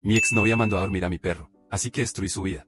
Mi exnovia mandó a dormir a mi perro, así que destruí su vida.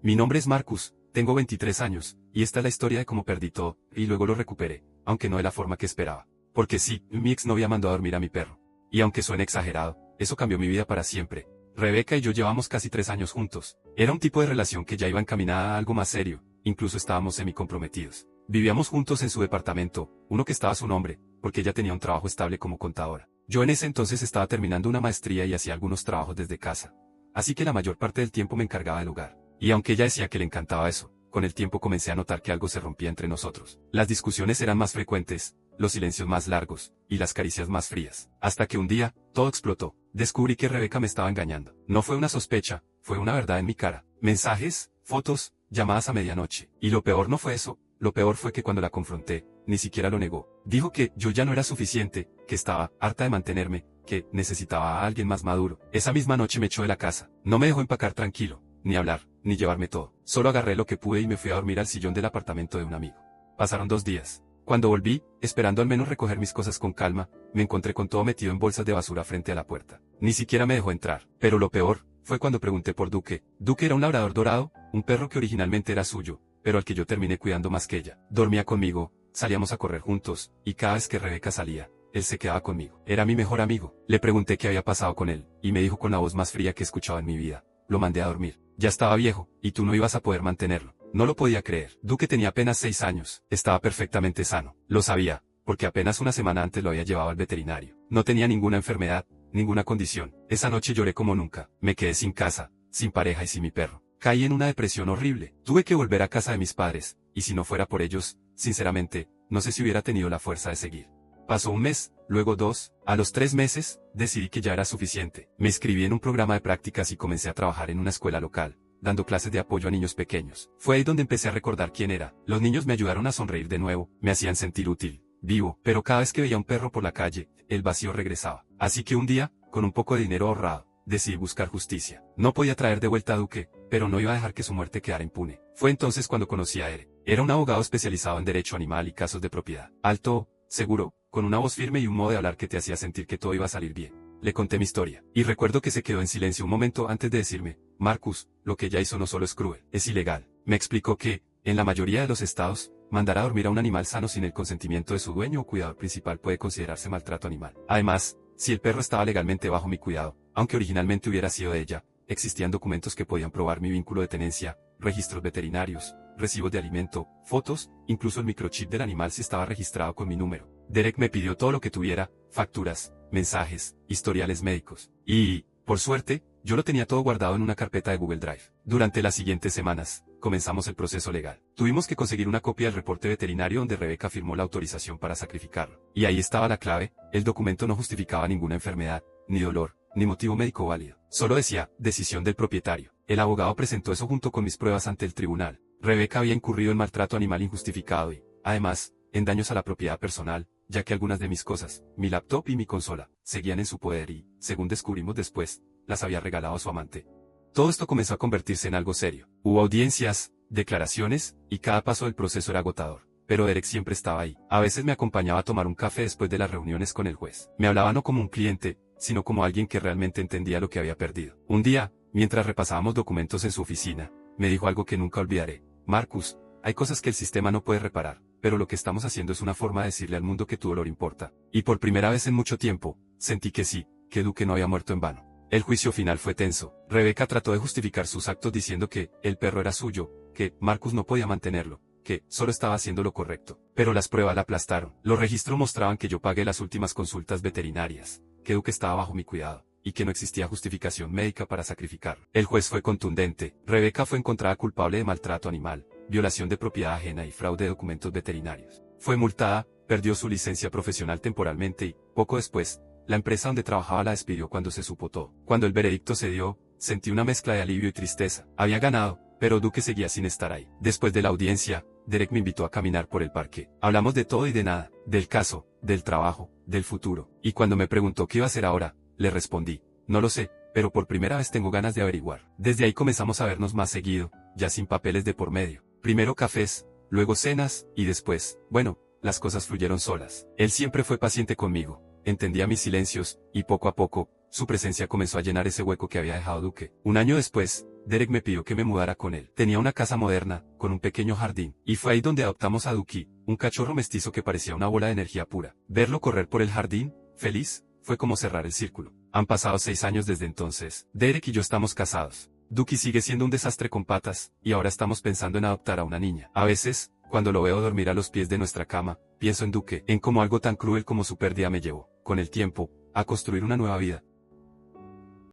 Mi nombre es Marcus, tengo 23 años, y esta es la historia de cómo perdí todo, y luego lo recuperé, aunque no de la forma que esperaba. Porque sí, mi exnovia mandó a dormir a mi perro. Y aunque suene exagerado, eso cambió mi vida para siempre. Rebeca y yo llevamos casi 3 años juntos. Era un tipo de relación que ya iba encaminada a algo más serio, incluso estábamos semicomprometidos. Vivíamos juntos en su departamento, uno que estaba a su nombre, porque ella tenía un trabajo estable como contadora. Yo en ese entonces estaba terminando una maestría y hacía algunos trabajos desde casa. Así que la mayor parte del tiempo me encargaba del hogar. Y aunque ella decía que le encantaba eso, con el tiempo comencé a notar que algo se rompía entre nosotros. Las discusiones eran más frecuentes, los silencios más largos, y las caricias más frías. Hasta que un día, todo explotó. Descubrí que Rebeca me estaba engañando. No fue una sospecha, fue una verdad en mi cara. Mensajes, fotos, llamadas a medianoche. Y lo peor no fue eso, lo peor fue que cuando la confronté, ni siquiera lo negó. Dijo que yo ya no era suficiente, que estaba harta de mantenerme, que necesitaba a alguien más maduro. Esa misma noche me echó de la casa. No me dejó empacar tranquilo, ni hablar, ni llevarme todo. Solo agarré lo que pude y me fui a dormir al sillón del apartamento de un amigo. Pasaron 2 días. Cuando volví, esperando al menos recoger mis cosas con calma, me encontré con todo metido en bolsas de basura frente a la puerta. Ni siquiera me dejó entrar. Pero lo peor, fue cuando pregunté por Duque. Duque era un labrador dorado, un perro que originalmente era suyo, pero al que yo terminé cuidando más que ella. Dormía conmigo, salíamos a correr juntos, y cada vez que Rebeca salía, él se quedaba conmigo. Era mi mejor amigo. Le pregunté qué había pasado con él, y me dijo con la voz más fría que he escuchado en mi vida. Lo mandé a dormir. Ya estaba viejo, y tú no ibas a poder mantenerlo. No lo podía creer. Duque tenía apenas 6 años. Estaba perfectamente sano. Lo sabía, porque apenas una semana antes lo había llevado al veterinario. No tenía ninguna enfermedad, ninguna condición. Esa noche lloré como nunca. Me quedé sin casa, sin pareja y sin mi perro. Caí en una depresión horrible. Tuve que volver a casa de mis padres, y si no fuera por ellos, sinceramente, no sé si hubiera tenido la fuerza de seguir. Pasó un mes, luego 2, a los 3 meses, decidí que ya era suficiente. Me inscribí en un programa de prácticas y comencé a trabajar en una escuela local, dando clases de apoyo a niños pequeños. Fue ahí donde empecé a recordar quién era. Los niños me ayudaron a sonreír de nuevo, me hacían sentir útil, vivo, pero cada vez que veía un perro por la calle, el vacío regresaba. Así que un día, con un poco de dinero ahorrado, decidí buscar justicia. No podía traer de vuelta a Duque, pero no iba a dejar que su muerte quedara impune. Fue entonces cuando conocí a Ere. Era un abogado especializado en derecho animal y casos de propiedad. Alto, seguro, con una voz firme y un modo de hablar que te hacía sentir que todo iba a salir bien. Le conté mi historia, y recuerdo que se quedó en silencio un momento antes de decirme, Marcus, lo que ella hizo no solo es cruel, es ilegal. Me explicó que, en la mayoría de los estados, mandar a dormir a un animal sano sin el consentimiento de su dueño o cuidador principal puede considerarse maltrato animal. Además, si el perro estaba legalmente bajo mi cuidado, aunque originalmente hubiera sido de ella, existían documentos que podían probar mi vínculo de tenencia, registros veterinarios, recibos de alimento, fotos, incluso el microchip del animal si estaba registrado con mi número. Derek me pidió todo lo que tuviera, facturas, mensajes, historiales médicos. Y, por suerte, yo lo tenía todo guardado en una carpeta de Google Drive. Durante las siguientes semanas, comenzamos el proceso legal. Tuvimos que conseguir una copia del reporte veterinario donde Rebeca firmó la autorización para sacrificarlo. Y ahí estaba la clave, el documento no justificaba ninguna enfermedad, ni dolor, ni motivo médico válido. Solo decía, decisión del propietario. El abogado presentó eso junto con mis pruebas ante el tribunal. Rebeca había incurrido en maltrato animal injustificado y, además, en daños a la propiedad personal, ya que algunas de mis cosas, mi laptop y mi consola, seguían en su poder y, según descubrimos después, las había regalado a su amante. Todo esto comenzó a convertirse en algo serio. Hubo audiencias, declaraciones, y cada paso del proceso era agotador. Pero Derek siempre estaba ahí. A veces me acompañaba a tomar un café después de las reuniones con el juez. Me hablaba no como un cliente, sino como alguien que realmente entendía lo que había perdido. Un día, mientras repasábamos documentos en su oficina, me dijo algo que nunca olvidaré. Marcus, hay cosas que el sistema no puede reparar, pero lo que estamos haciendo es una forma de decirle al mundo que tu dolor importa. Y por primera vez en mucho tiempo, sentí que sí, que Duque no había muerto en vano. El juicio final fue tenso. Rebeca trató de justificar sus actos diciendo que el perro era suyo, que Marcus no podía mantenerlo, que solo estaba haciendo lo correcto. Pero las pruebas la aplastaron. Los registros mostraban que yo pagué las últimas consultas veterinarias, que Duque estaba bajo mi cuidado, y que no existía justificación médica para sacrificarlo. El juez fue contundente. Rebeca fue encontrada culpable de maltrato animal, violación de propiedad ajena y fraude de documentos veterinarios. Fue multada, perdió su licencia profesional temporalmente y, poco después, la empresa donde trabajaba la despidió cuando se supo todo. Cuando el veredicto se dio, sentí una mezcla de alivio y tristeza. Había ganado, pero Duque seguía sin estar ahí. Después de la audiencia, Derek me invitó a caminar por el parque. Hablamos de todo y de nada, del caso, del trabajo, del futuro. Y cuando me preguntó qué iba a hacer ahora, le respondí, no lo sé, pero por primera vez tengo ganas de averiguar. Desde ahí comenzamos a vernos más seguido, ya sin papeles de por medio. Primero cafés, luego cenas, y después, bueno, las cosas fluyeron solas. Él siempre fue paciente conmigo, entendía mis silencios, y poco a poco, su presencia comenzó a llenar ese hueco que había dejado Duke. Un año después, Derek me pidió que me mudara con él. Tenía una casa moderna, con un pequeño jardín, y fue ahí donde adoptamos a Duki, un cachorro mestizo que parecía una bola de energía pura. Verlo correr por el jardín, feliz, fue como cerrar el círculo. Han pasado 6 años desde entonces. Derek y yo estamos casados. Duki sigue siendo un desastre con patas, y ahora estamos pensando en adoptar a una niña. A veces, cuando lo veo dormir a los pies de nuestra cama, pienso en Duke, en cómo algo tan cruel como su pérdida me llevó, con el tiempo, a construir una nueva vida.